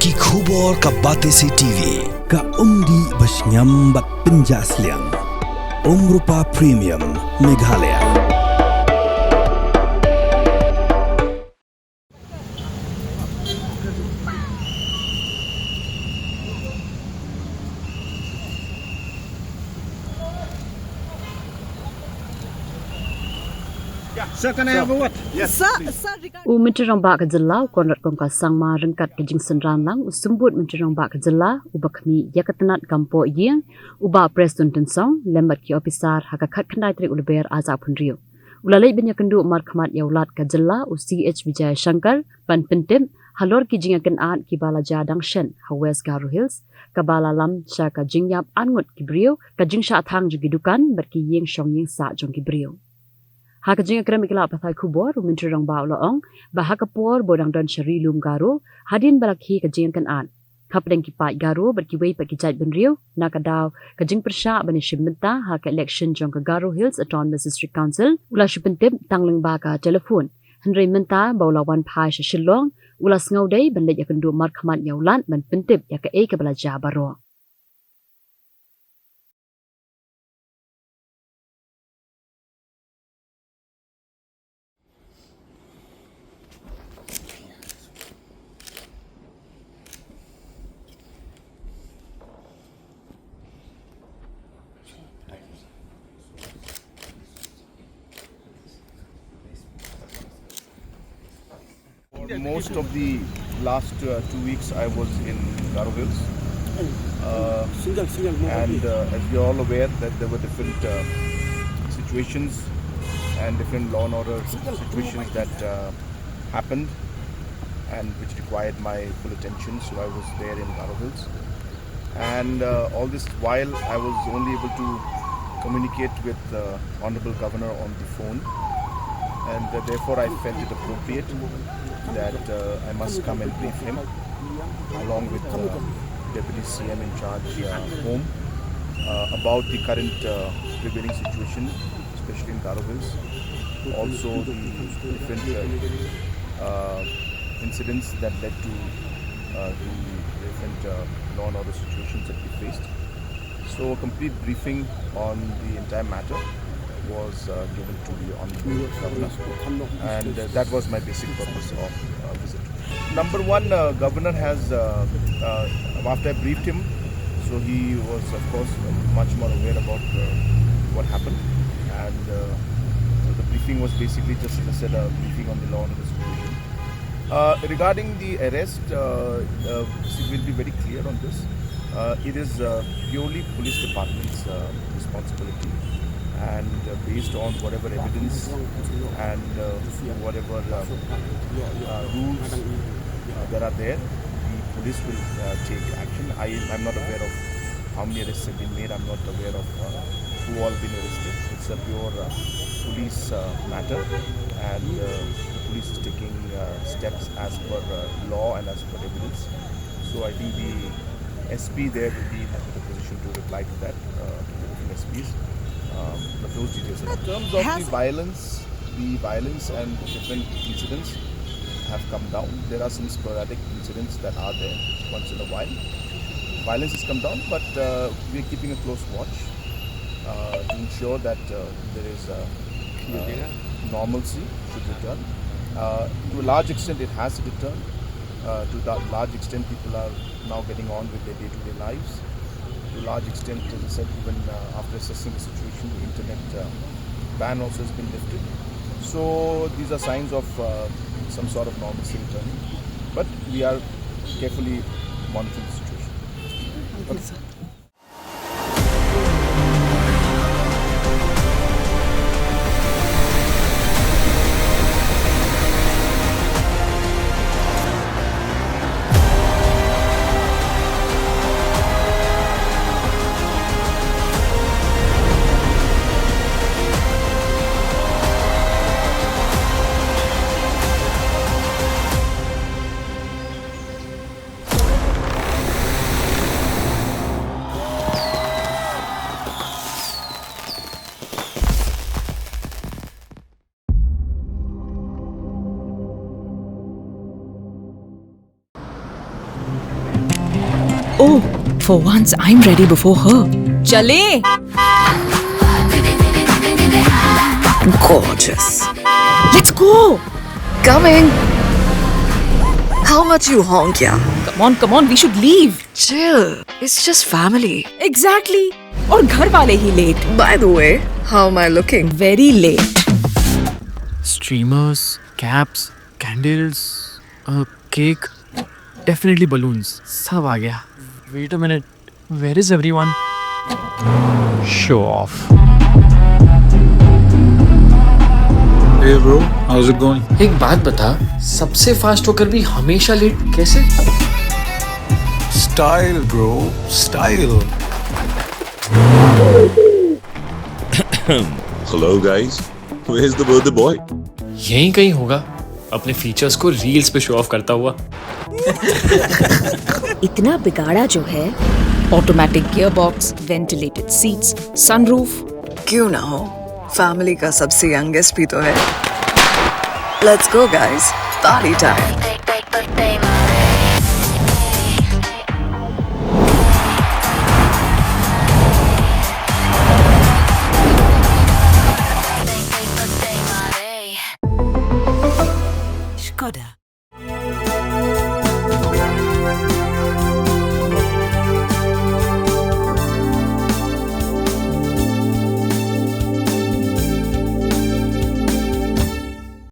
Bagi khubor ka Batesi TV. Ka umdi basnyam bat penjaslian. Rupa Premium Meghalaya. Sir, can I have a word? Yes. Mencerong bak kejela konrat kongka sangma rengkat kejing senran lang usumbut mencerong bak kejela ubakmi yakatanat kampo yang uba preston tensong lembat ki officer hakakat kendai tri ulber azab punrio ulalai benya kendu markhamat yaulat kejela UCH Vijay Shankar pan pentem halor ki jingakan at ki bala jadang shen West Garo Hills kabala lam sha ka jingyap angut ki brio ka jingsha thang jugidukan berki yeng shong yeng sa jong ki brio Hakajing akram ikla pathai khubor mencerong ba laong bahakapor bodang don shari lum garo hadin balakhi kajing kan an kapdeng ki pai garo berkiwei pak kijat benriu nakadaw kajing persha bani shimenta ha ka election jong ka Garo Hills Autonomous District Council ula shipentep tangleng ba ka telefon henry menta baulawan phai shillong ula sngaudei banle yakendu markhamat yaulan man pentep ya ka e ka balaja baro Most of the last 2 weeks I was in Garo Hills and as we are all aware that there were different situations and different law and order situations that happened and which required my full attention, so I was there in Garo Hills and all this while I was only able to communicate with the Honorable Governor on the phone, and therefore I felt it appropriate that I must come and brief him along with Deputy CM in charge home about the current prevailing situation, especially in Garo Hills. Also the different incidents that led to the different law and order situations that we faced. So a complete briefing on the entire matter was given to the Honorable Governor, and that was my basic purpose of visit. Number one, Governor has, after I briefed him, so he was of course much more aware about what happened, and so the briefing was basically just, as I said, a briefing on the law and the situation. Regarding the arrest, we'll be very clear on this. It is purely police department's responsibility, and based on whatever evidence and whatever rules that are there, the police will take action. I'm not aware of how many arrests have been made. I'm not aware of who all been arrested. It's a pure police matter, and the police is taking steps as per law and as per evidence. So I think the SP there will be in a position to reply to that, to the different SPs. But those details. In terms of the violence and different incidents have come down. There are some sporadic incidents that are there once in a while. Violence has come down, but we are keeping a close watch to ensure that there is normalcy should return. To a large extent, it has returned. To a large extent, people are now getting on with their day-to-day lives. To a large extent, as I said, even after assessing the situation, the internet ban also has been lifted. So these are signs of some sort of normalcy returning. But we are carefully monitoring the situation. Thank you, sir. Oh, for once I'm ready before her. Chale. Gorgeous. Let's go. Coming. How much you honk, yeah? Come on, we should leave. Chill. It's just family. Exactly. और घर वाले ही late. By the way, how am I looking? Very late. Streamers, caps, candles, cake, definitely balloons. सब आ गया. Wait a minute. Where is everyone? Show off. Hey bro, how's it going? एक बात बता, सबसे fast होकर भी हमेशा लेट कैसे? Style bro, style. Hello guys, where's the birthday boy? यहीं कहीं होगा, अपने फीचर्स को रील्स पे शो ऑफ करता हुआ. इतना बिगाड़ा जो है. Automatic gearbox, ventilated seats, sunroof. क्यों ना हो? Family का सबसे youngest भी तो है. Let's go guys. Party time.